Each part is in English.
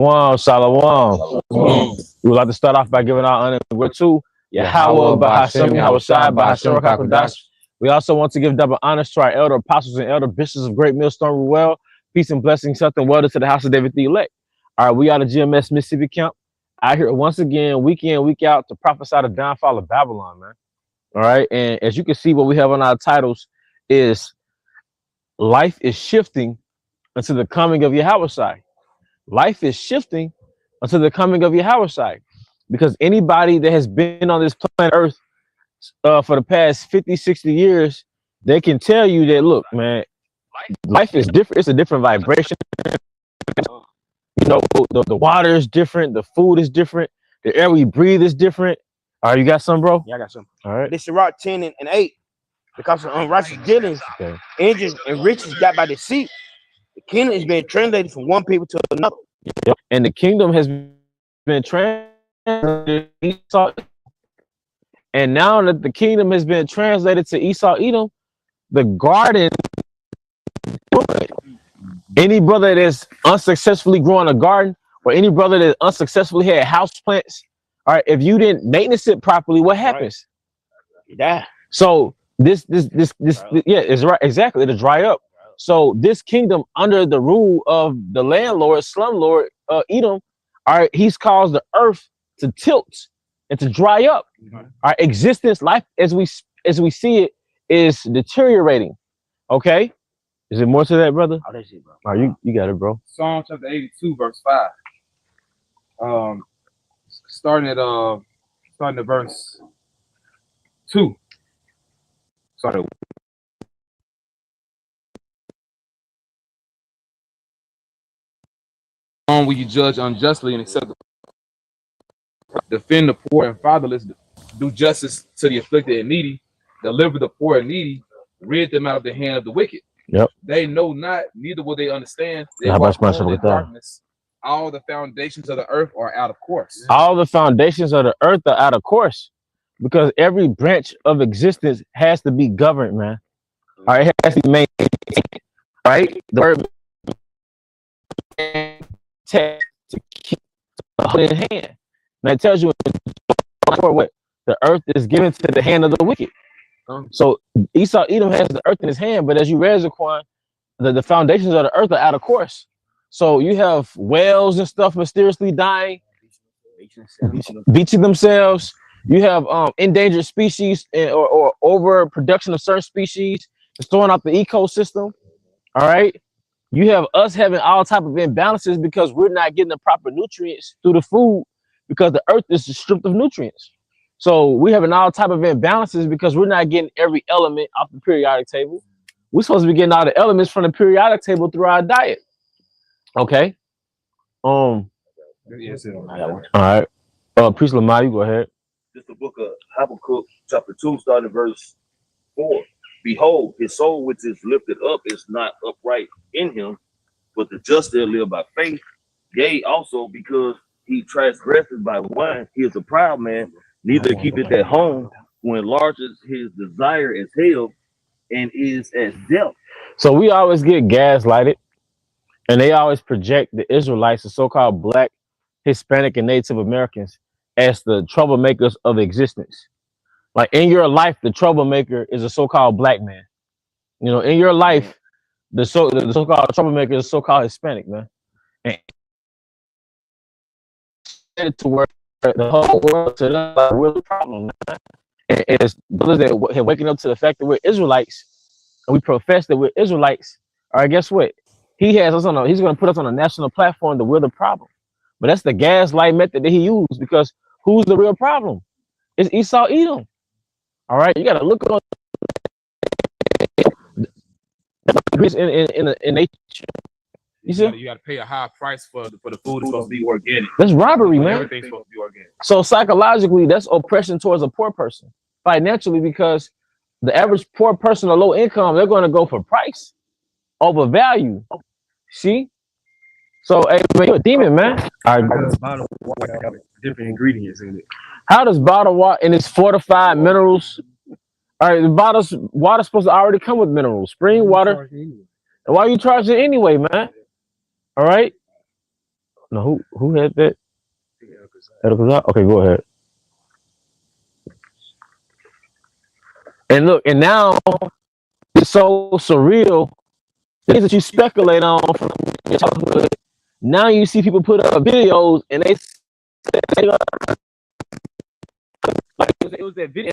Shalom. We would like to start off by giving our honor and glory to Yahweh, Bahashem, Yahushai, Bahashem, Rakakadash. We also want to give double honors to our elder apostles and elder bishops of Great Millstone Ruel. Peace and blessings, health and wealth to the house of David the elect. All right, we are the GMS Mississippi camp. Out here once again, week in, week out, to prophesy the downfall of Babylon, man. All right, and as you can see, what we have on our titles is life is shifting until the coming of Yahushai. Life is shifting until the coming of Yahushai, because anybody that has been on this planet Earth for the past 50, 60 years, they can tell you that, look, man, life is different. It's a different vibration. You know, the water is different. The food is different. The air we breathe is different. All right, you got some, bro? Yeah, I got some. All right. This is Rock 10 and 8. Because of unrighteous dealings, engines and riches got by deceit. The kingdom is being translated from one people to another. Yep. And the kingdom has been translated to Esau. And now that the kingdom has been translated to Esau Edom, the garden, any brother that's unsuccessfully growing a garden, or any brother that unsuccessfully had house plants, all right, if you didn't maintenance it properly, what happens? Yeah. So this, yeah, is right. Exactly. It'll dry up. So this kingdom under the rule of the landlord, slumlord, Edom, all right, he's caused the earth to tilt and to dry up. Our existence, life as we see it, is deteriorating. Okay, is it more to that, brother? Oh, that's it, bro. All right, you got it, bro. Psalm chapter 82, verse 5. Starting at verse 2. Sorry. Will you judge unjustly and accept defend the poor and fatherless, do justice to the afflicted and needy, deliver the poor and needy, rid them out of the hand of the wicked. Yep. They know not, neither will they understand. They How walk much only in darkness. All the foundations of the earth are out of course. All the foundations of the earth are out of course, because every branch of existence has to be governed, man. All right, it has to be maintained. Right, the word to keep in hand. Now it tells you what the earth is given to the hand of the wicked. So Esau Edom has the earth in his hand, but as you read, Zaquan, the foundations of the earth are out of course. So you have whales and stuff mysteriously dying, beaching themselves. You have endangered species or overproduction of certain species, destroying out the ecosystem. All right. You have us having all type of imbalances because we're not getting the proper nutrients through the food, because the earth is stripped of nutrients. So we having all type of imbalances because we're not getting every element off the periodic table. We're supposed to be getting all the elements from the periodic table through our diet. Okay. Yes, all right. Priest Lamar, you go ahead. This is the book of Habakkuk, chapter 2, starting verse 4. Behold, his soul which is lifted up is not upright in him, but the just shall live by faith. Yea, also because he transgresses by wine, he is a proud man, neither keepeth at home, who enlarges his desire as hell, and is as death. So we always get gaslighted, and they always project the Israelites, the so-called Black, Hispanic, and Native Americans, as the troublemakers of existence. Like in your life, the troublemaker is a so-called Black man. You know, in your life, the so-called troublemaker is a so-called Hispanic man. And to where the whole world to them, like, we're the problem, man. And it's brothers that are waking up to the fact that we're Israelites, and we profess that we're Israelites. All right, guess what? He has us on. He's going to put us on a national platform that we're the problem. But that's the gaslight method that he used, because who's the real problem? It's Esau Edom. All right, you got to look on in nature. You see, you got to pay a high price for the food. It's supposed to be organic. That's robbery, man. Everything's supposed to be organic. So psychologically, that's oppression towards a poor person. Financially, because the average poor person or low income, they're going to go for price over value. See? So, hey, man, you're a demon, man. All right. Bottled water have different ingredients in it. How does bottled water and its fortified minerals? All right, the bottled water supposed to already come with minerals, spring water. And why you charging anyway, man? All right. No, who had that? Okay, go ahead. And look, and now it's so surreal. Things that you speculate on from your childhood. Now you see people put up videos and they say, like it was that video.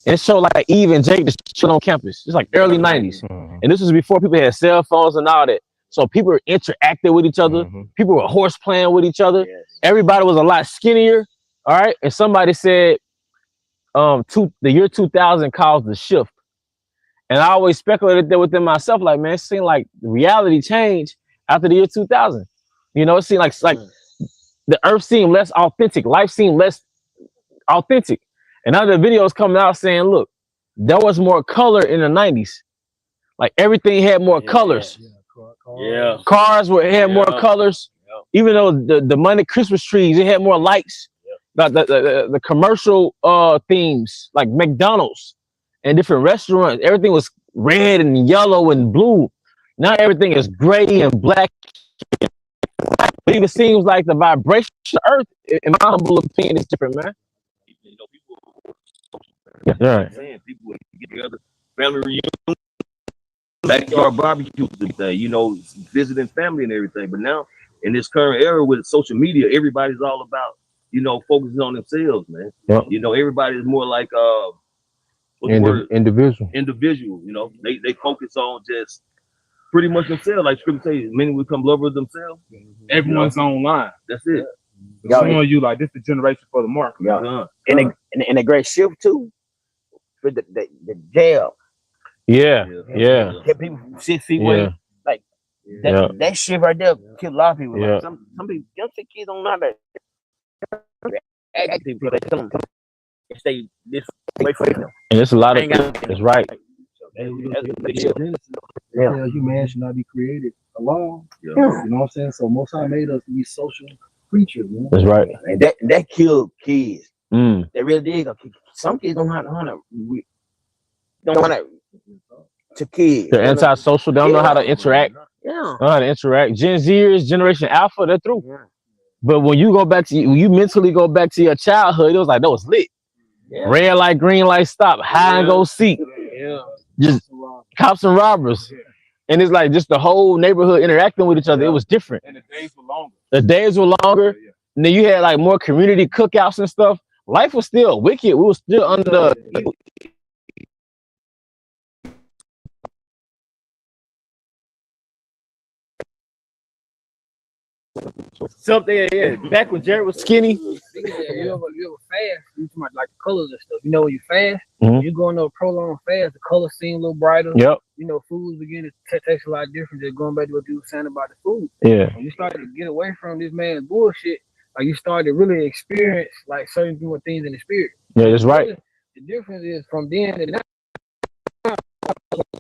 And it showed like Eve and Jake just chilling on campus. It's like early 90s. And this was before people had cell phones and all that. So people were interacting with each other. People were horse playing with each other. Yes. Everybody was a lot skinnier. All right. And somebody said the year 2000 caused the shift. And I always speculated there within myself, like, man, it seemed like reality changed after the year 2000. You know, it seemed like the earth seemed less authentic. Life seemed less authentic. And now the videos coming out saying, look, there was more color in the 90s. Like everything had more colors. Yeah. Cars had more colors. Even though the money Christmas trees, it had more lights. The commercial themes, like McDonald's and different restaurants, everything was red and yellow and blue. Now everything is gray and black. But it even seems like the vibration of the earth, in my humble opinion, is different, man. You know, people. Right. Saying people would get together, family reunion, backyard barbecues and thing. You know, visiting family and everything. But now in this current era with social media, everybody's all about, you know, focusing on themselves, man. Yep. You know, everybody's more like Individual. individual. You know, they focus on just pretty much themselves. Like Scripture says, many will become lovers of themselves. Everyone's online. That's it. Showing you like this the generation for the market. Yeah. And a great shift too with the jail. Yeah. Kept people 6 feet away. Like that shit right there killed a lot of people. Yeah. Like some people, young kids don't know how to act with people. They tell them stay this way from them. And it's a lot of that's right. Tell you man should not be created alone. Yeah. You know what I'm saying? So Most High made us to be social creatures, man. That's right. And that killed kids. Mm. They really did. Some kids don't know how to kids. They're antisocial. They don't know how to interact. Yeah. Don't know how to interact. Gen Zers, Generation Alpha, they're through. Yeah. But when you go back to you mentally go back to your childhood, it was like that was lit. Yeah. Red light, green light, stop, high and go seek. Yeah. Just cops and robbers. And it's like just the whole neighborhood interacting with each other. It was different. And the days were longer. The days were longer. And then you had like more community cookouts and stuff. Life was still wicked. We were still under something. Yeah. Back when Jared was skinny. You ever fast? You talking about like the colors and stuff. You know, when you fast, Mhm. you go into a prolonged fast, the colors seem a little brighter. Yep. You know, foods begin to taste a lot different. Just going back to what you were saying about the food. Yeah. When you start to get away from this man's bullshit, like you start to really experience like certain things in the spirit. Yeah, that's right. The difference is from then to now,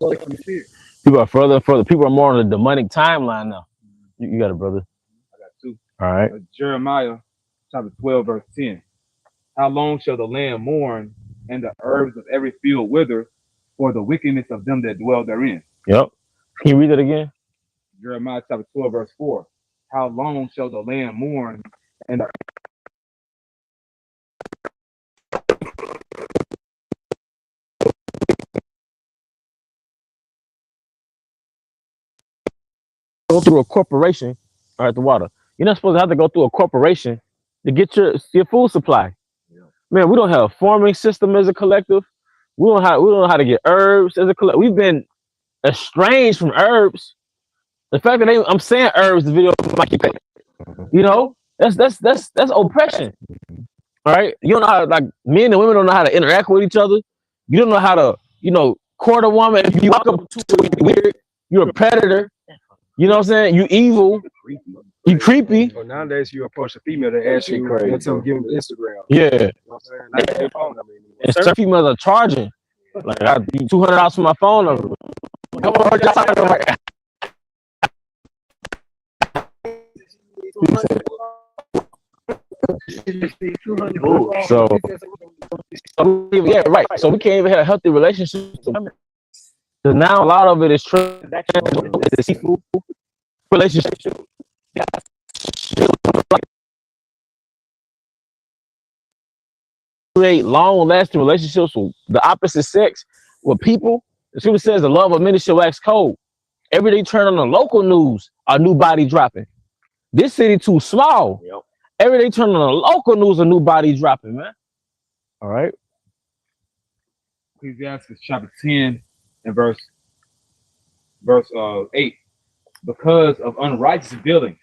away from the spirit. People are further and further. People are more on the demonic timeline now. You got it, brother. I got two. All right. Jeremiah chapter 12, verse 10. How long shall the land mourn and the herbs of every field wither for the wickedness of them that dwell therein? Yep. Can you read that again? Jeremiah chapter 12, verse 4. How long shall the land mourn and the go through a corporation. All right, the water. You're not supposed to have to go through a corporation to get your food supply. Yeah. Man, we don't have a farming system as a collective. We don't know how to get herbs as a collective. We've been estranged from herbs. The fact that I'm saying herbs, the video might keep you know, that's oppression. All right. You don't know how like men and women don't know how to interact with each other. You don't know how to, court a woman. If you walk up to her, you're weird, you're a predator. You know what I'm saying? You evil. You creepy. So nowadays you approach a female to ask you crazy. to give them Instagram. Yeah. You know what I'm saying? Not your phone number anymore. And certain females are charging. Like I $200 for my phone number. Come on, so yeah, right. So we can't even have a healthy relationship. Because now a lot of it is seafood. relationship. Create long-lasting relationships with the opposite sex, with people. The scripture says the love of many shall wax cold. Every day turn on the local news, a new body dropping. This city too small. Yep. Every day turn on the local news, a new body dropping, man. All right. Ecclesiastes chapter 10 and verse 8. Because of unrighteous dealings,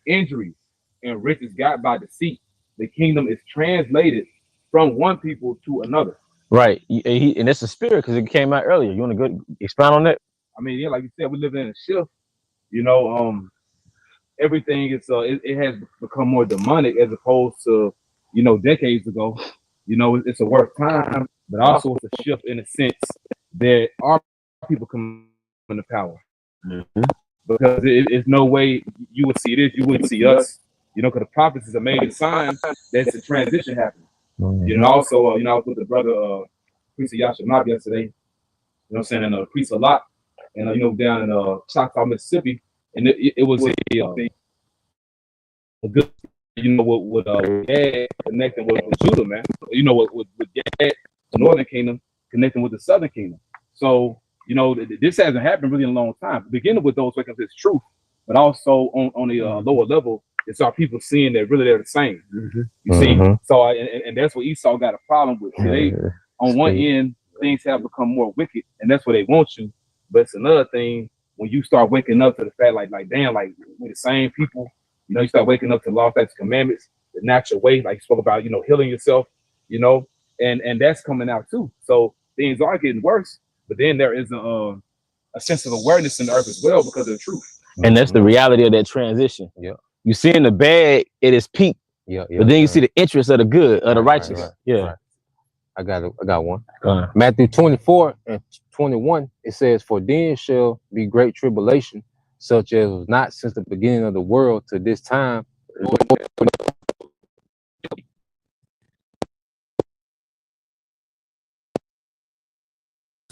injuries, and riches got by deceit, the kingdom is translated from one people to another. Right. And it's a spirit because it came out earlier. You want to go expound on that? I mean, yeah, like you said, we live in a shift. You know, everything is it has become more demonic as opposed to, you know, decades ago. You know, it's a worse time, but also it's a shift in a sense that our people come into power. Mm-hmm. Because it's no way you would see this, you wouldn't see us. You know, because the prophets is a major sign that's a transition happening. Mm-hmm. You know, also, you know, I was with the brother priest of Yashamab yesterday. You know what I'm saying? And priest a lot, and you know, down in Choctaw, Mississippi, and it was a good, you know, with Gad connecting with Judah, man. You know, with Gad, the Northern Kingdom connecting with the Southern Kingdom. So, you know, this hasn't happened really in a long time. Beginning with those waking up this truth, but also on the lower level, it's our people seeing that really they're the same. Mm-hmm. You see, so and that's what Esau got a problem with. They on one end, things have become more wicked, and that's what they want you. But it's another thing when you start waking up to the fact, like damn, like we're the same people. You know, you start waking up to law, statutes, commandments, the natural way, like you spoke about, you know, healing yourself, you know, and that's coming out too. So things are getting worse, but then there is a sense of awareness in the earth as well because of the truth. And that's the reality of that transition. Yeah. You see in the bad, it is peak. Yeah. But then you see the interest of the good, of the righteous. Right. Yeah. Right. I got one. Matthew 24 and 21, it says, "For then shall be great tribulation, such as was not since the beginning of the world to this time."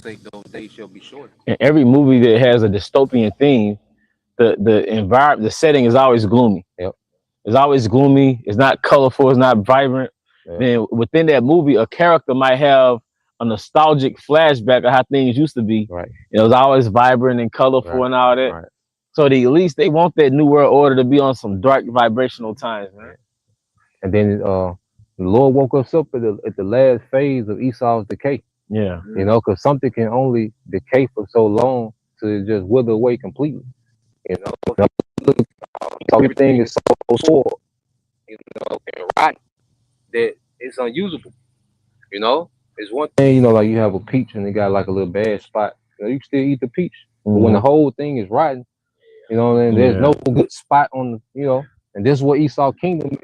Those days shall be short. In every movie that has a dystopian theme, the environment, the setting is always gloomy. Yep. It's always gloomy. It's not colorful. It's not vibrant. Yep. Then within that movie, a character might have a nostalgic flashback of how things used to be. Right. It was always vibrant and colorful and all that. Right. So at least they want that new world order to be on some dark vibrational times, man. And then the Lord woke us up at the last phase of Esau's decay. Yeah. You know, because something can only decay for so long to just wither away completely. You know, everything is so spoiled, you know, and rotten that it's unusable. You know, it's one thing, you know, like you have a peach and it got like a little bad spot. You know, you can still eat the peach. But when the whole thing is rotten, you know, and there's no good spot on the, you know, and this is what Esau Kingdom.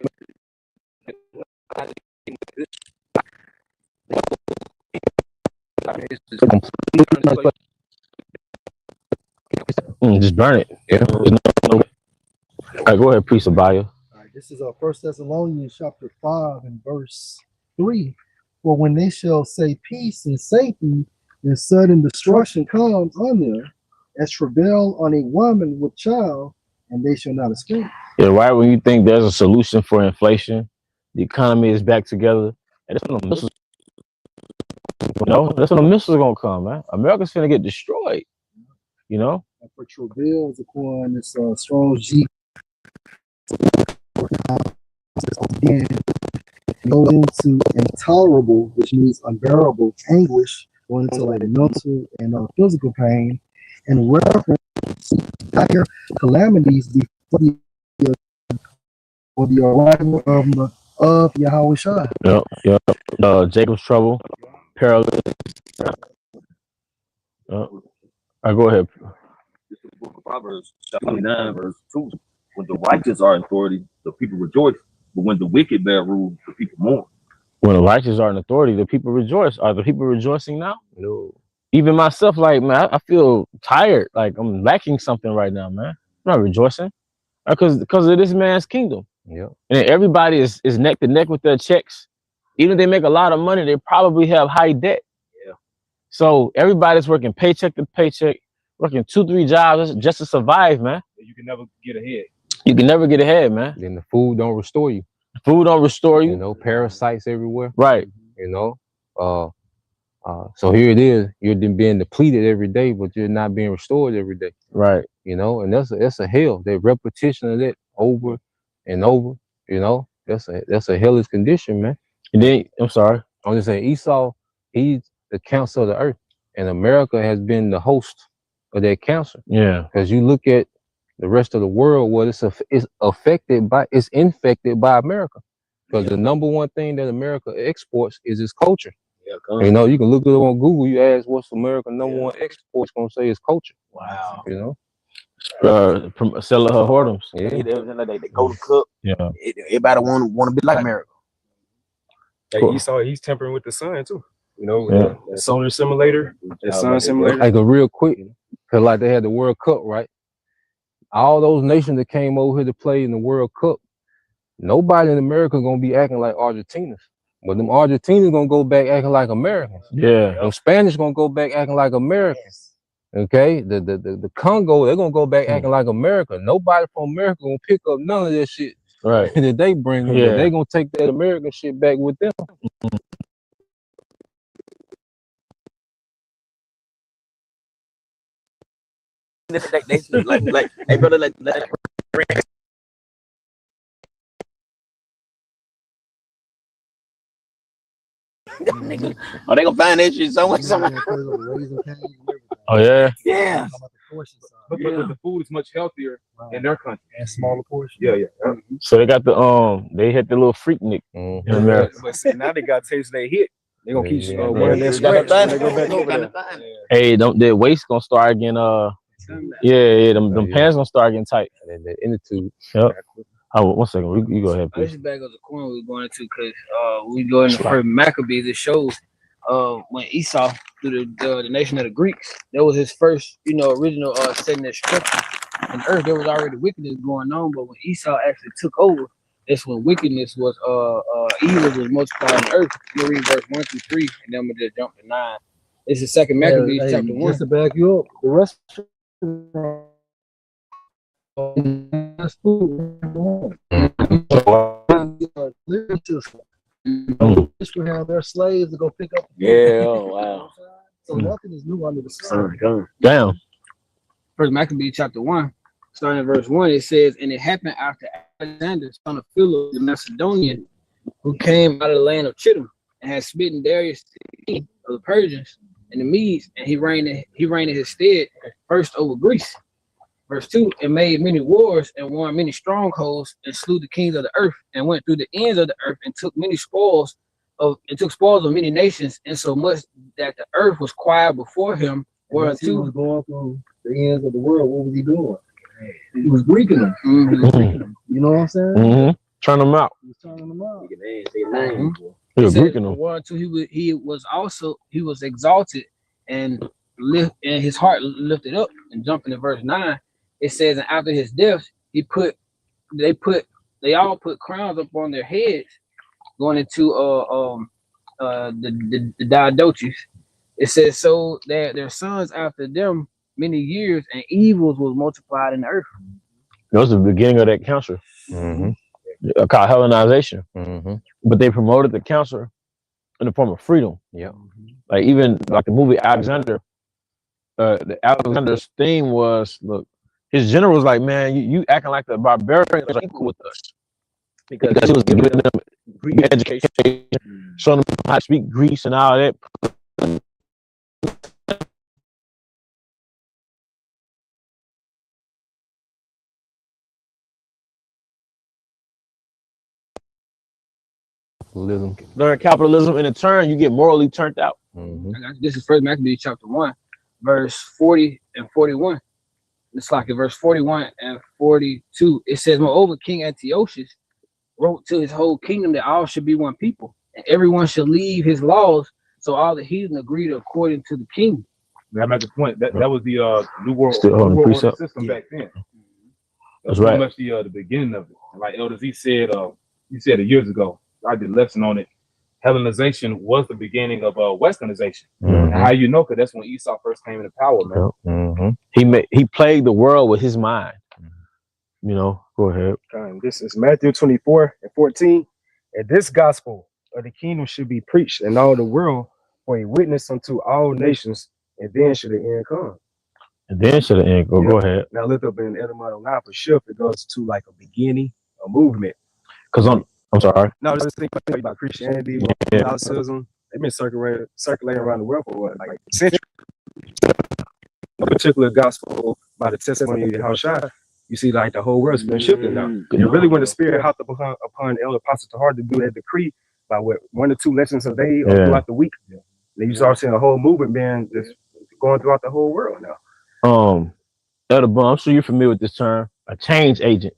Just burn it. Yeah. All right, go ahead, priest Abaya. All right, this is 1 Thessalonians chapter 5 and verse 3. For when they shall say peace and safety, and sudden destruction comes on them, as travail on a woman with child, and they shall not escape. Yeah, right when you think there's a solution for inflation, the economy is back together, and that's when the missiles, that's when the missiles are gonna come, man. America's finna get destroyed. You know? And for travail is upon this strong G. Again, goes into intolerable, which means unbearable anguish, going into like mental and physical pain, and reference to dire calamities before the arrival of Yahweh Shai. Yep. Jacob's trouble, paralysis. I go ahead. This is the book of Proverbs, chapter 29, verse 2. When the righteous are in authority, the people rejoice. But when the wicked bear rule, the people mourn. When the righteous are in authority, the people rejoice. Are the people rejoicing now? No. Even myself, like, man, I feel tired. Like I'm lacking something right now, man. I'm not rejoicing. Because of this man's kingdom. Yeah. And everybody is neck to neck with their checks. Even if they make a lot of money, they probably have high debt. Yeah. So everybody's working paycheck to paycheck, working 2-3 jobs just to survive, man. You can never get ahead. You can never get ahead, man. Then the food don't restore you. Food don't restore you. You know, parasites everywhere. Right. You know, so here it is. You're being depleted every day, but you're not being restored every day. Right. You know, and that's a hell. The repetition of that over and over. You know, that's a hellish condition, man. And then I'm sorry. I'm just saying Esau, he's the cancer of the earth, and America has been the host of that cancer. Yeah. Because you look at the rest of the world, well, it's infected by America. Because the number one thing that America exports is its culture. Yeah, you know, you can look it up on Google. You ask what's America number one export, it's gonna say it's culture. Wow. You know, Selling her whoredoms. yeah. They go to cook. Yeah. Everybody want to be like America. Hey, Cool. Esau, he's tampering with the sun too. You know, Yeah. the solar simulator, the sun simulator. Like a real quick, cause like they had the World Cup, right? All those nations that came over here to play in the World Cup, nobody in America gonna be acting like Argentinas. But them Argentinians gonna go back acting like Americans. Yeah. Them Spanish gonna go back acting like Americans. Okay, the Congo, they're gonna go back acting like America. Nobody from America gonna pick up none of that shit Right. that they bring. Yeah. But they gonna take that American shit back with them. They like, hey brother, like oh, they gonna find that shit somewhere. Oh yeah. Yeah. But the food is much healthier in their country. And smaller portions. Yeah. So they got they hit the little Freaknik in America. But see, now they got taste they hit. They gonna keep Yeah. one of their scratch when they go back over there. Hey, their waist gonna start getting them pants gonna start getting tight. And the inner Yep. Oh, 1 second. You go ahead, This please. is back of the corner we going into because we go in the first Maccabees. It shows when Esau through the nation of the Greeks, that was his first, original setting that structure. On earth, there was already wickedness going on, but when Esau actually took over, that's when wickedness was evil was multiplied on earth. You read verse 1 through 3, and then I'm gonna just jump to 9. It's the second Maccabees chapter 1. Just to back you up, the rest This would have their slaves to go pick up. Yeah, oh, wow. So nothing is new under the sun. Damn. First Maccabees chapter 1, starting at verse 1, it says, and it happened after Alexander, son of Philip the Macedonian, who came out of the land of Chittim, and had smitten Darius the king of the Persians and the Medes, and he reigned in his stead first over Greece. Verse 2, and made many wars and won many strongholds and slew the kings of the earth and went through the ends of the earth and took spoils of many nations, and so much that the earth was quiet before him. Whereas he was going through the ends of the world, what was he doing? He was Greeking them. Mm-hmm. You know what I'm saying? Mm-hmm. Turn them out. He was turning them out. He was Greeking them. 1 2, he was exalted and his heart lifted up. And jumping to verse 9, it says, and after his death, they all put crowns up on their heads, going into the Diadoches. It says so that their sons after them many years, and evils was multiplied in the earth. That was the beginning of that cancer. Mm-hmm. Called Hellenization. Mm-hmm. But they promoted the cancer in the form of freedom. Yeah. Like even like the movie Alexander, Alexander's theme was, look, his general was like, man, you acting like the barbarians are equal with us. Because he was giving them Greek education, showing them how to speak Greece and all that. Learn capitalism, and in turn, you get morally turned out. Mm-hmm. This is First Maccabees chapter 1, verse 40 and 41. It's like in verse 41 and 42. It says, moreover, King Antiochus wrote to his whole kingdom that all should be one people, and everyone should leave his laws. So all the heathen agreed according to the king. That makes the point. That was the New World, Order system back then. That's right. Pretty much the beginning of it. Like Elder Z said, he said it years ago. I did a lesson on it. Hellenization was the beginning of westernization. Mhm. And how you know? Because that's when Esau first came into power, man. Mhm. He plagued the world with his mind. You know, go ahead. This is Matthew 24:14. And this gospel of the kingdom should be preached in all the world for a witness unto all nations, and then should the end come. And then should end. Go Yeah. go ahead. Now look up in etymology now for shift, it goes to like a beginning, a movement. Because I'm sorry. No, just think about Christianity, Yeah. Catholicism. They've been circulating around the world for what, like a century. A particular gospel by the testimony of Yahushua, you see, like the whole world's been shifting now. And really, when the Spirit hopped upon Elder Apostle Tahar to do that decree by what 1 or 2 lessons a day or throughout the week, then you start seeing a whole movement being just going throughout the whole world now. Elder Bun, I'm sure you're familiar with this term, a change agent.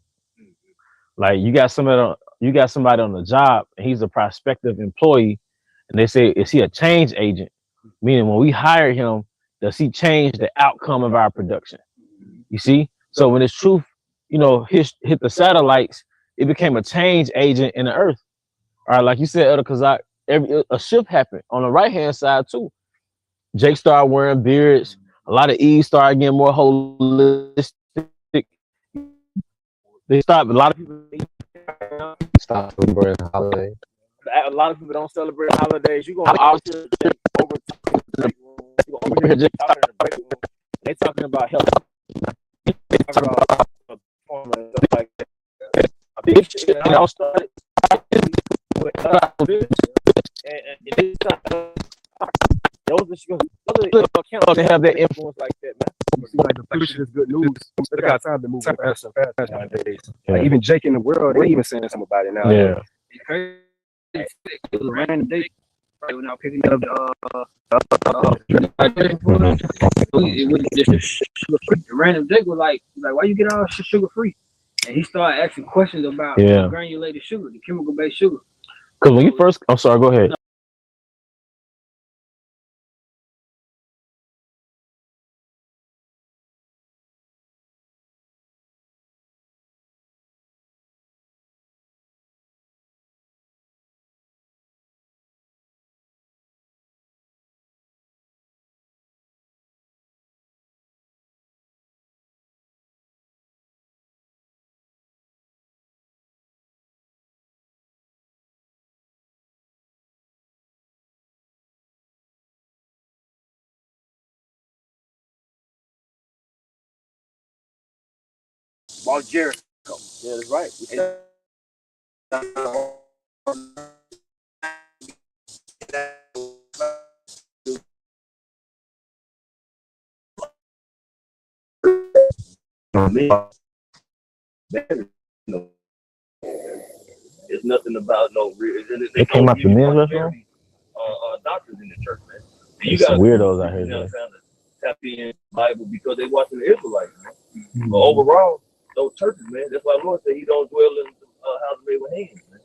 Like you got somebody on the job, and he's a prospective employee, and they say, is he a change agent? Meaning, when we hire him, does he change the outcome of our production? You see? So when this truth, you know, hit the satellites, it became a change agent in the earth. All right, like you said, Elder Kazak, a shift happened on the right hand side too. Jake started wearing beards. A lot of Eves started getting more holistic. They stopped. A lot of people Stop celebrating holidays. a lot of people don't celebrate holidays. You gonna always hear Jake over here Jake talking in the break room. They talking about health. They talking about performance, stuff like that. It all started with those accounts to have that influence like that, man. You see, like the future is good news. They got time to move fast nowadays. Like even Jake in the world, they even saying something about it now. Yeah. It was a random day. Right when I was picking up it was just sugar free. The random day was like, why you get all sugar free? And he started asking questions about granulated sugar, the chemical based sugar. Because when you first, I'm sorry, go ahead. About Jericho. Yeah, that's right. It's nothing about no real. They came out the men's restaurant? Doctors in the church, man. There's some weirdos out here, man. Tap in Bible because they watching the Israelites, man. But overall, those churches, man, that's why the Lord said he don't dwell in houses made with hands, man.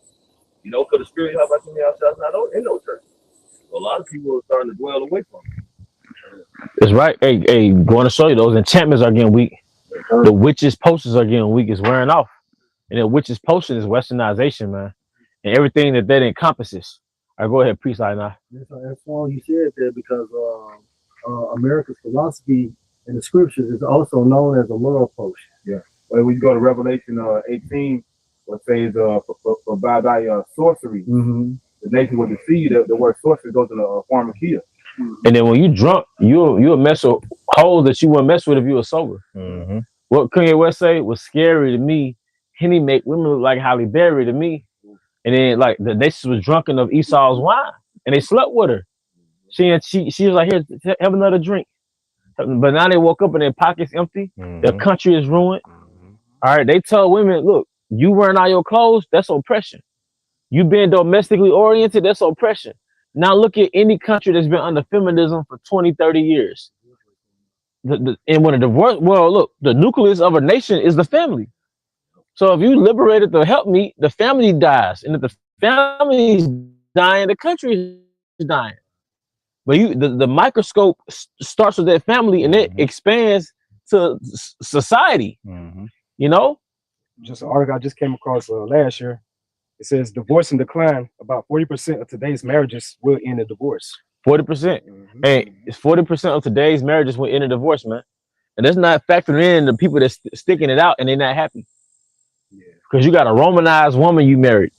You know, because the Spirit, how about you outside, not in those churches. So a lot of people are starting to dwell away from it. That's right. Hey, going to show you, those enchantments are getting weak. The witches' potions are getting weak. It's wearing off. And the witches' potion is westernization, man. And everything that encompasses. All right, go ahead, priest now. That's all you said there, because America's philosophy in the scriptures is also known as a love potion. Yeah. Well, when you go to Revelation 18, what says for by thy sorcery, the nation will deceive. The word sorcery goes in a form of kill. And then when you drunk, you'll mess with holes that you wouldn't mess with if you were sober. What Kanye West say was scary to me. Henny make women look like Halle Berry to me. And then like the nation was drunken of Esau's wine, and they slept with her. She was like, here, have another drink. But now they woke up and their pockets empty. Their country is ruined. All right, they tell women, look, you wearing all your clothes, that's oppression. You being domestically oriented, that's oppression. Now look at any country that's been under feminism for 20, 30 years. And when a divorce, well, look, the nucleus of a nation is the family. So if you liberated the helpmeet, the family dies. And if the family is dying, the country is dying. But the microscope starts with that family and it expands to society. You know? Just an article I just came across last year. It says divorce and decline. About 40% of today's marriages will end in divorce. 40%. Hey, it's 40% of today's marriages will end in divorce, man. And that's not factoring in the people that's sticking it out and they're not happy. Because you got a Romanized woman you married.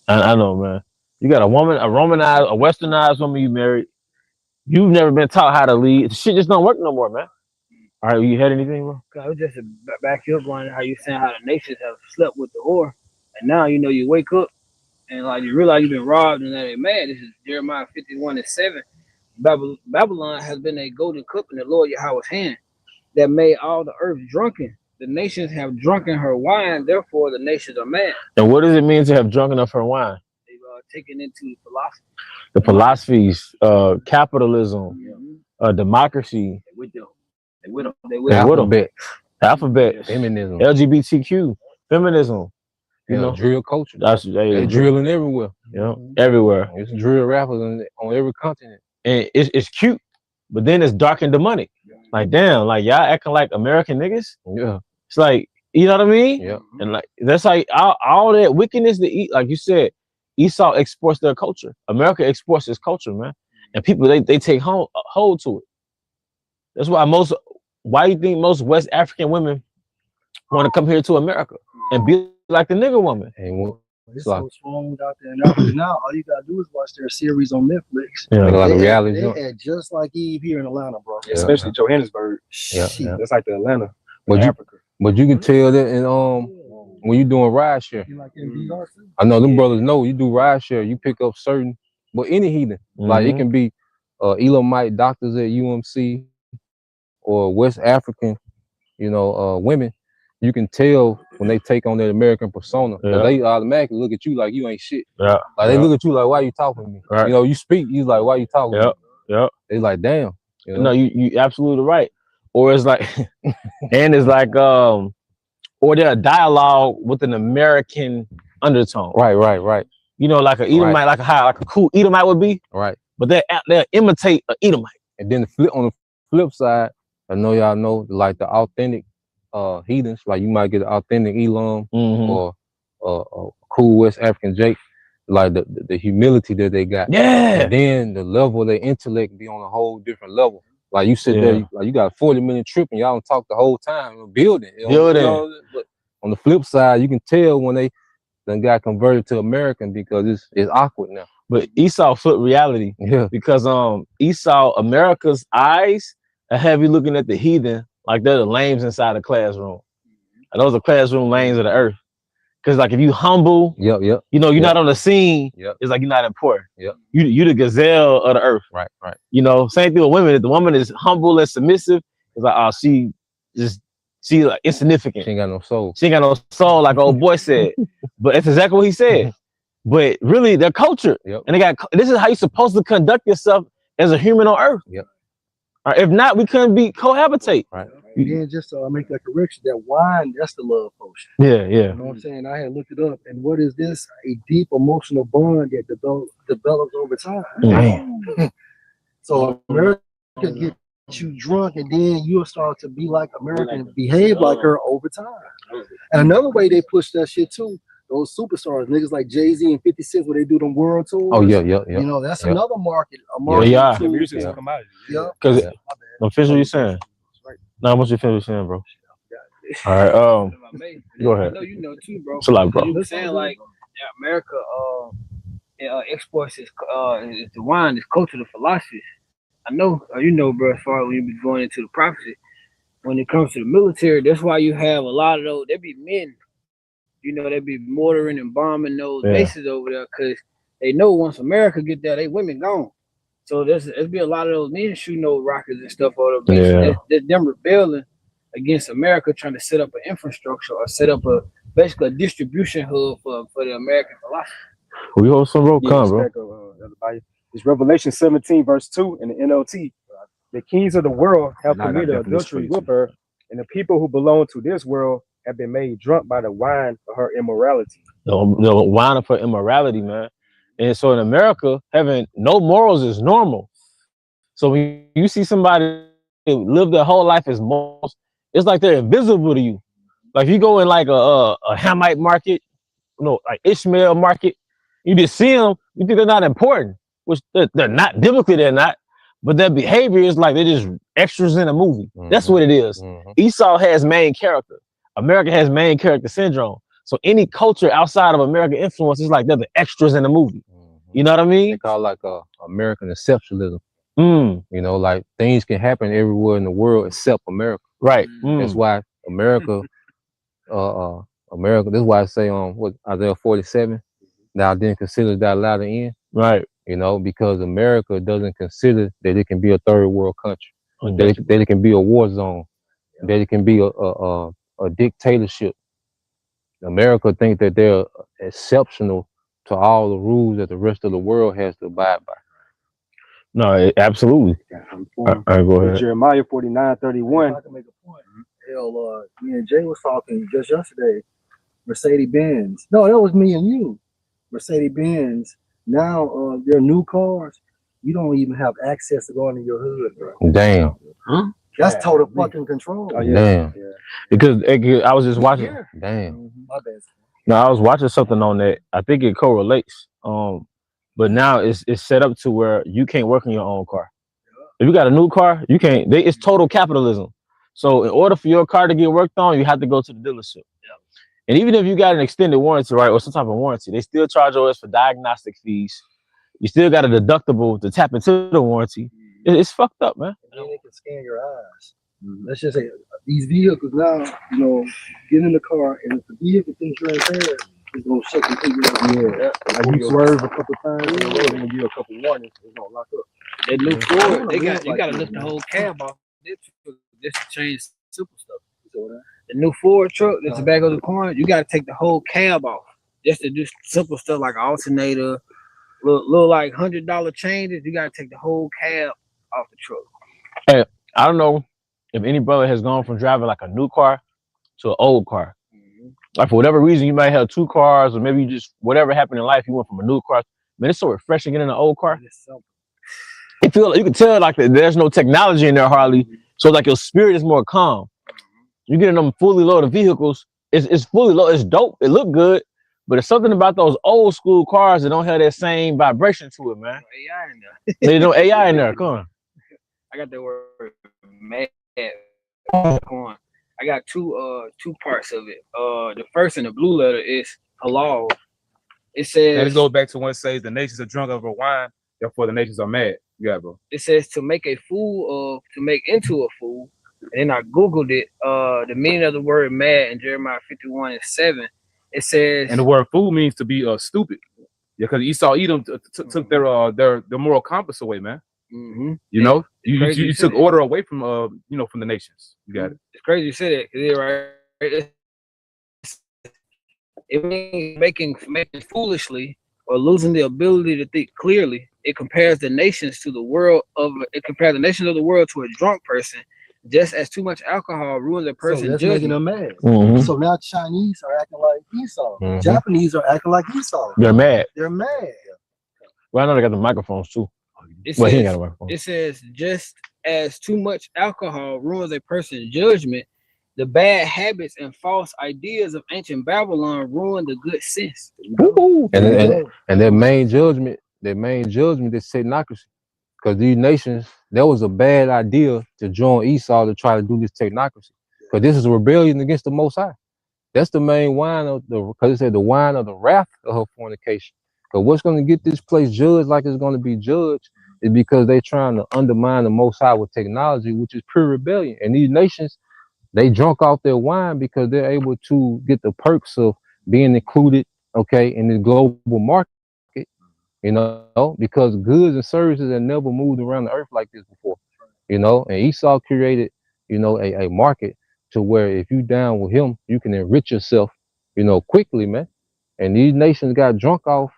I know, man. You got a woman, a Romanized, a Westernized woman you married. You've never been taught how to lead. Shit just don't work no more, man. All right, you had anything, bro? I was just back you up on how you saying how the nations have slept with the whore, and now you know you wake up and like you realize you've been robbed and that they mad. This is Jeremiah 51:7. Babylon has been a golden cup in the Lord Yahweh's hand that made all the earth drunken. The nations have drunken her wine, therefore the nations are mad. And what does it mean to have drunken of her wine? They've taken into the philosophy. The philosophies, capitalism, democracy. They with them. Alphabet, feminism, LGBTQ, feminism. You know, drill culture. That's they drilling everywhere. Yeah, everywhere. It's drill rappers on every continent. And it's cute, but then it's dark and demonic. Like damn, like y'all acting like American niggas. Yeah, it's like you know what I mean. Yeah, and like that's like all that wickedness to eat. Like you said, Esau exports their culture. America exports its culture, man. And people they take hold to it. That's why why you think most West African women want to come here to America and be like the nigga woman? It's so strong out there now. All you gotta do is watch their series on Netflix. Yeah, like a reality. They had just like Eve here in Atlanta, bro. Yeah. Especially Johannesburg. Yeah, that's like the Atlanta. But you can tell that in when you doing ride share. Like in DR too? I know them brothers know you do ride share. You pick up certain, but any heathen, like it can be Elamite doctors at UMC or West African, women. You can tell when they take on that American persona. They automatically look at you like you ain't shit. Yeah. Like they look at you like, why you talking to me? Right. You speak, you like, why you talking to me? Yeah. They like, damn. No, you absolutely right. Or it's like, and it's like, or they're a dialogue with an American undertone. Right. You know, like a Edomite, like a cool Edomite would be. Right. But they'll imitate an Edomite. And then on the flip side, I know y'all know like the authentic heathens, like you might get an authentic Elam or a cool West African Jake, like the humility that they got. Yeah. And then the level of their intellect be on a whole different level. Like you sit there, like you got a 40-minute trip and y'all don't talk the whole time building. But on the flip side, you can tell when they done got converted to American because it's awkward now. But Esau flipped reality. Yeah. Because Esau, America's eyes are heavy looking at the heathen like they're the lames inside the classroom. And those are classroom lanes of the earth. Because like if you humble, you're not on the scene, it's like you're not important. You the gazelle of the earth. Right. You know, same thing with women. If the woman is humble and submissive, it's like, she like insignificant. She ain't got no soul. She ain't got no soul, like old boy said. But that's exactly what he said. But really, they're cultured. And this is how you're supposed to conduct yourself as a human on earth. If not, we couldn't cohabitate. Right. And then just to make that correction, that wine, that's the love potion. Yeah. You know what I'm saying? I had looked it up. And what is this? A deep emotional bond that develops over time. Damn. So America get you drunk and then you'll start to be like America and behave like her over time. And another way they push that shit too, those superstars, niggas like Jay-Z and 50 Cent, where they do them world tours. Oh, yeah. You know, that's another market. The music's a commodity. Because I'm finished what you're saying. Now, what's your favorite saying, bro? All right. Go ahead. I know you know too, bro. It's a lot, bro. You were saying like America exports the wine, this culture, the philosophies. I know, bro, as far as when you be going into the prophecy, when it comes to the military, that's why you have a lot of those, there be men, they be mortaring and bombing those bases over there because they know once America get there, they women gone. So there's be a lot of those men shooting those rockets and stuff over there. That's them rebelling against America, trying to set up an infrastructure or set up basically a distribution hub for the American philosophy. We hold some road come, bro. It's Revelation 17, verse 2 in the NLT. The kings of the world have committed adultery with her, and the people who belong to this world have been made drunk by the wine of her immorality. The wine of her immorality, man. And so in America, having no morals is normal. So when you see somebody live their whole life as morals, it's like they're invisible to you. Like if you go in like a Hamite market like Ishmael market. You just see them, you think they're not important, which they're not. Biblically, they're not. But their behavior is like they're just extras in a movie. That's what it is. Esau has main character. America has main character syndrome. So any culture outside of American influence is like they're the extras in the movie. You know what I mean? They call it like American exceptionalism. You know, like things can happen everywhere in the world except America. Right. That's why America, America. That's why I say what Isaiah 47, thou didn't consider thy latter end. Right. You know, because America doesn't consider that it can be a third world country, that it can be a war zone, that it can be a dictatorship. America thinks that they're exceptional to all the rules that the rest of the world has to abide by. No, absolutely. All right, go ahead. Jeremiah 49:31. I can make a point. Hell, me and Jay was talking just yesterday. Mercedes-Benz. No, that was me and you. Mercedes-Benz. Now, their new cars, you don't even have access to go into your hood, bro. Damn. Huh? That's total fucking control. Oh, yeah. Damn. Yeah. Because I was just watching. Damn. My bad. No, I was watching something on that. I think it correlates. But now it's set up to where you can't work on your own car. If you got a new car, you can't. It's total capitalism. So in order for your car to get worked on, you have to go to the dealership. And even if you got an extended warranty, right, or some type of warranty, they still charge us for diagnostic fees. You still got a deductible to tap into the warranty. It's fucked up, man. And then they can scan your eyes. Let's just say these vehicles now, you know, get in the car, and if the vehicle thinks you're impaired, it's gonna shut the people. Yeah, like you swerve a couple times in the road and give a couple warnings, it's gonna lock up. They look forward. You gotta lift the whole cab off. This to change simple stuff. The new Ford truck that's the back of the corner, you gotta take the whole cab off just to do simple stuff like alternator, little like $100 changes. You gotta take the whole cab off the truck. Hey, I don't know if any brother has gone from driving like a new car to an old car. Like for whatever reason, you might have two cars, or maybe you just whatever happened in life, you went from a new car. Man, it's so refreshing getting in an old car. You feel like you can tell like that there's no technology in there hardly. So like your spirit is more calm. You get in them fully loaded vehicles, it's fully loaded, it's dope, it look good, but it's something about those old school cars that don't have that same vibration to it, man. AI in there. There's no AI in there. Come on. I got the word mad. I got two parts of it. The first in the blue letter is halal. It says, and it goes back to when it says the nations are drunk over wine, therefore the nations are mad. Yeah, bro. It says to make a fool of, to make into a fool. And then I Googled it. The meaning of the word mad in Jeremiah 51:7. It says, and the word fool means to be stupid. Yeah, because Esau Edom took their moral compass away, man. You know, you took order away from from the nations. You got it. It's crazy you said it, right? It means making foolishly or losing the ability to think clearly. It compares the nations to the world of. It compares the nations of the world to a drunk person. Just as too much alcohol ruins a person's so that's judgment. making them mad. So now Chinese are acting like Esau. Japanese are acting like Esau. They're mad. They're mad. Well, I know they got the microphones too. It Well, says, he ain't got a microphone. It says, just as too much alcohol ruins a person's judgment, the bad habits and false ideas of ancient Babylon ruin the good sense. And their main judgment is technocracy. Because these nations, that was a bad idea to join Esau to try to do this technocracy. Because this is a rebellion against the Most High. That's the main wine of because it said the wine of the wrath of her fornication. Because what's going to get this place judged like it's going to be judged is because they're trying to undermine the Most High with technology, which is pure rebellion. And these nations, they drunk off their wine because they're able to get the perks of being included, in the global market. Because goods and services have never moved around the earth like this before, and Esau created, a market to where if you down with him, you can enrich yourself, quickly, man. And these nations got drunk off,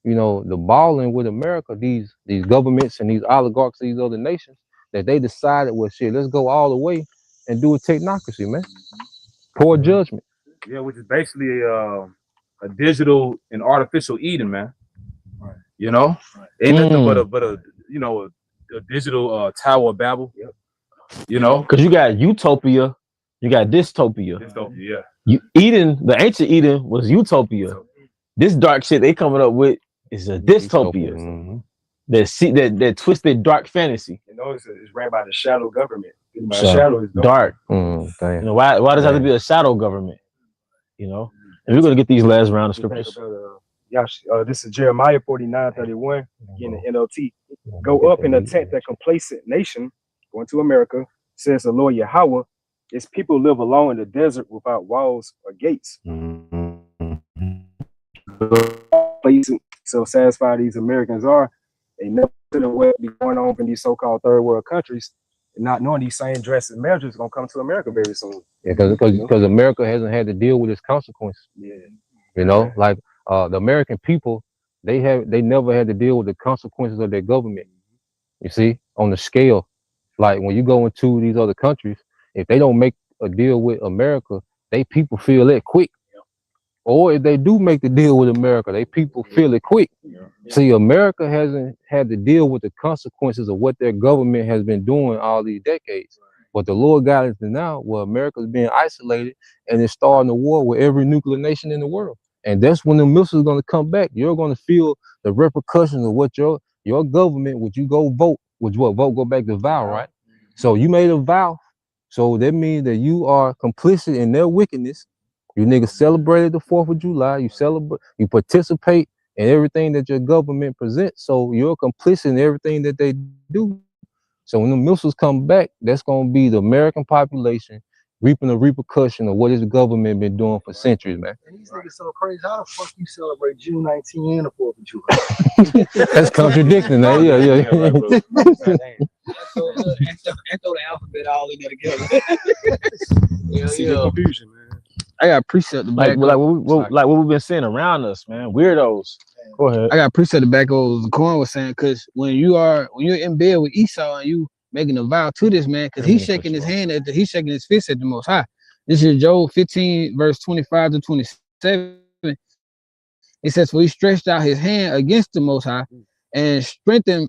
the balling with America, these governments and these oligarchs, these other nations, that they decided, well, shit, let's go all the way and do a technocracy, man. Poor judgment. Yeah, which is basically a digital and artificial Eden, man. Ain't nothing but a digital Tower of Babel. Because you got utopia, you got dystopia. Dystopia, yeah. Eden, the ancient Eden was utopia. This dark shit they coming up with is a dystopia. Mhm. That twisted dark fantasy. You know, it's ran by the shadow government. My So, shadow is dark. Damn. You know, why does it have to be a shadow government? You know? And we're gonna get these last round of scriptures. This is Jeremiah 49:31 in the NLT. Go up and attack that complacent nation, going to America, says the Lord Yahweh. Its people live alone in the desert without walls or gates. So satisfied these Americans are, they never to what be going on in these so-called third world countries, and not knowing these same drastic measures gonna come to America very soon. Yeah, because America hasn't had to deal with its consequences. Yeah. You know, like the American people, they never had to deal with the consequences of their government. You see, on the scale, like when you go into these other countries, if they don't make a deal with America, they people feel it quick. Or if they do make the deal with America, they people feel it quick. See, America hasn't had to deal with the consequences of what their government has been doing all these decades. But the Lord got us to now where America's being isolated and it's starting a war with every nuclear nation in the world. And that's when the missiles are going to come back. You're going to feel the repercussions of what your government, would you go vote, would you vote, go back to vow, right? So you made a vow. So that means that you are complicit in their wickedness. You niggas celebrated the 4th of July. You participate in everything that your government presents. So you're complicit in everything that they do. So when the missiles come back, that's going to be the American population reaping the repercussion of what this government been doing for centuries, man. And these niggas so crazy. How the fuck you celebrate June 19 and the 4th of July? That's contradicting, man. Yeah. And throw the alphabet all in there together. See the confusion, man. I got precept to back like what we've been seeing around us, man. Weirdos. Go ahead. I got precept to back over what the Corn was saying, because when you're in bed with Esau and you making a vow to this man, because he's shaking his hand he's shaking his fist at the Most High. This is Job 15 verse 25 to 27. It says, for he stretched out his hand against the Most High and strengthened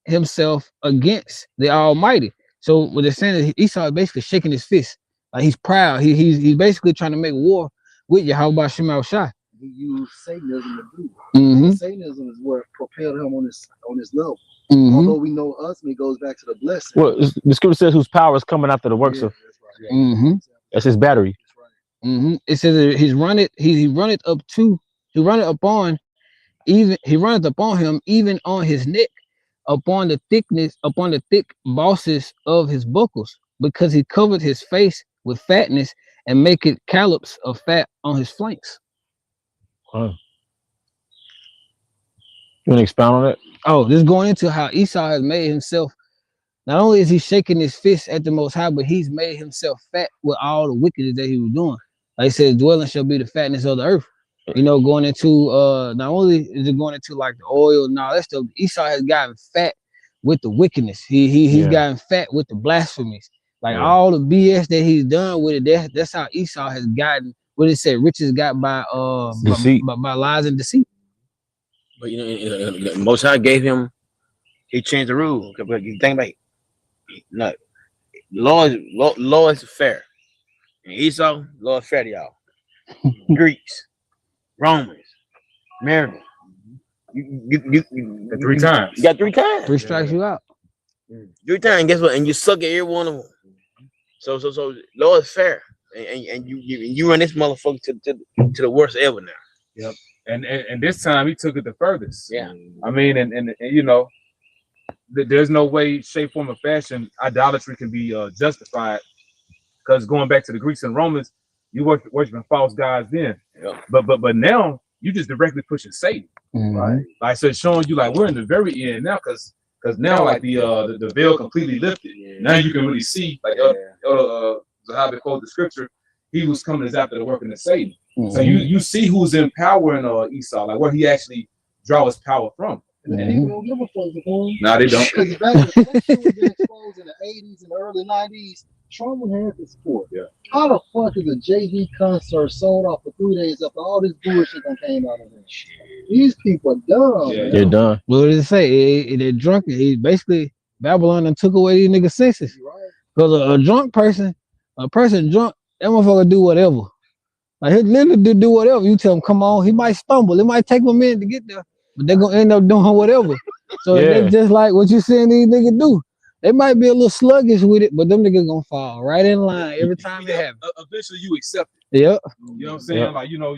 himself against the Almighty. So what they're saying is Esau is basically shaking his fist, like he's proud. He's basically trying to make war with Yahweh Shema Shai. He used Satanism to do it. Satanism is what propelled him on this level. Although we know ultimately goes back to the blessing. Well, the scripture says whose power is coming after the works of. That's right. That's his battery. It says that he runneth upon him even on his neck, upon the thick bosses of his buckles, because he covered his face with fatness and make it callops of fat on his flanks. Huh. You want to expound on it? Oh, this is going into how Esau has made himself. Not only is he shaking his fist at the Most High, but he's made himself fat with all the wickedness that he was doing. Like it says, dwelling shall be the fatness of the earth. You know, going into not only is it going into like the oil and all that stuff, Esau has gotten fat with the wickedness. He's gotten fat with the blasphemies. Like all the BS that he's done with it, that's how Esau has gotten what it said, riches got by deceit. By lies and deceit. But you know, Most High gave him, he changed the rule. You think about it. No, law is fair. And Esau, law is fair to y'all. Greeks, Romans, Americans. You 3 times. You got 3 times. 3 strikes you out. 3 times. Guess what? And you suck at every one of them. So law is fair, and you run this motherfucker to the worst ever now. Yep. And this time he took it the furthest. Yeah. I mean, and you know, there's no way, shape, form, or fashion idolatry can be justified, because going back to the Greeks and Romans, you worshiping false gods then. Yep. But now you just directly pushing Satan. Right. Like, so it's showing you like we're in the very end now, because now like the veil completely lifted. Now you can really see, like Zahabi quote the scripture, he was coming as after the working of Satan. So you see who's empowering Esau, like where he actually draw his power from. And people don't give a fuck. No, they don't. Because back when that shit was being exposed in the 80s and early 90s, Trump had the support. Yeah. How the fuck is a JV concert sold off for 3 days after all this bullshit that came out of it? These people are dumb. Yeah, they're dumb. What did it say? They're drunk. He basically, Babylon and took away these niggas' senses. Because a drunk person, a person drunk, that motherfucker do whatever. Like he'll literally do whatever. You tell him, come on, he might stumble. It might take him a minute to get there, but they're gonna end up doing whatever. So Yeah. they just like what you saying these niggas do. They might be a little sluggish with it, but them niggas gonna fall right in line every time it happens. Eventually, you accept it. Yep. You know what I'm saying? Yep. Like, you know,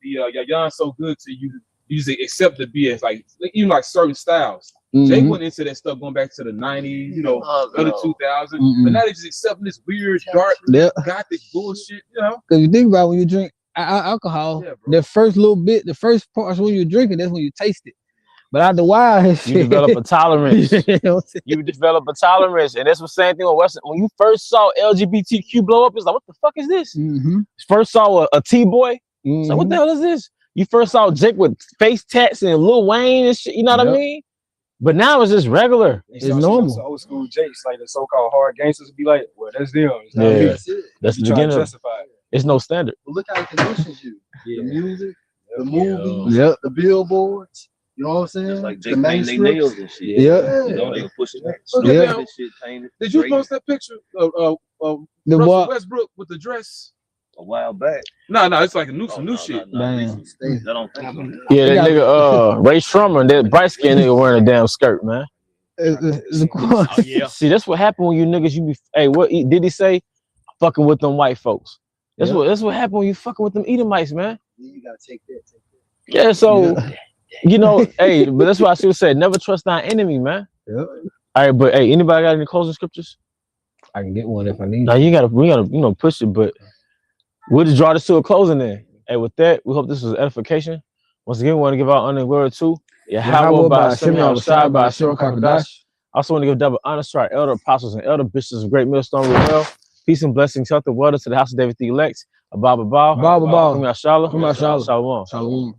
Yon's so good to you. You just accept the BS. Like even like certain styles. Jay Mhm. went into that stuff going back to the 90s, you know, Oh, early no. 2000s. Mhm. But now they just accepting this weird, dark, Yep. gothic bullshit, you know? Because you think about when you drink alcohol, Yeah, bro. the first little bit, the first parts when you're drinking, that's when you taste it. But after a while, You develop a tolerance. You know what I'm saying? You develop a tolerance, and that's the same thing with Western. When you first saw LGBTQ blow up, it's like, what the fuck is this? Mhm. First saw a T-boy, it's like, what the Mhm. hell is this? You first saw Jake with face tats and Lil Wayne and shit, you know what I Yep. mean? But now it's just regular. You It's start seeing normal. those old school Jakes, like the so-called hard gangsters, be like, well, that's them. It's not Yeah. me. That's it. That's the You try to beginning. justify it. It's no standard. But look how it conditions you. Yeah. The music, the Yeah. movies, Yep. the billboards. You know what I'm saying? Just like the Jake painting they nails manuscripts. and shit. Yeah. You know, they were pushing that. Look at them. This shit painted. Did you great post that picture of The Russell boy, Westbrook with the dress? a while back. No, it's like some Oh, new no, shit. no, Man. recent stuff. I don't think so. Yeah, They that got- nigga, Ray Shrummer, that bright skinned nigga wearing a damn skirt, man. Oh, yeah. See, that's what happened when you niggas, you be, hey, what did he say? Fucking with them white folks. That's Yep. what happened when you fucking with them Edomites, man. You gotta take that. Yeah, so Yeah. you know, hey, but that's why I should say, never trust thy enemy, man. Yep. All right, but hey, anybody got any closing scriptures? I can get one if I need. Now we gotta, you know, push it, but we'll just draw this to a closing then. Hey, with that, we hope this was edification. Once again, we want to give our honor and glory to Yahweh by Hashem, Yahushua by Hashem, Kakadash. Also want to give double honor to our elder apostles and elder bishops of Great Millstone Ruel. Peace and blessings, health and water to the house of David the elect. Abba, Abba, Abba. Shalom. Shalom. Shalom. Shalom.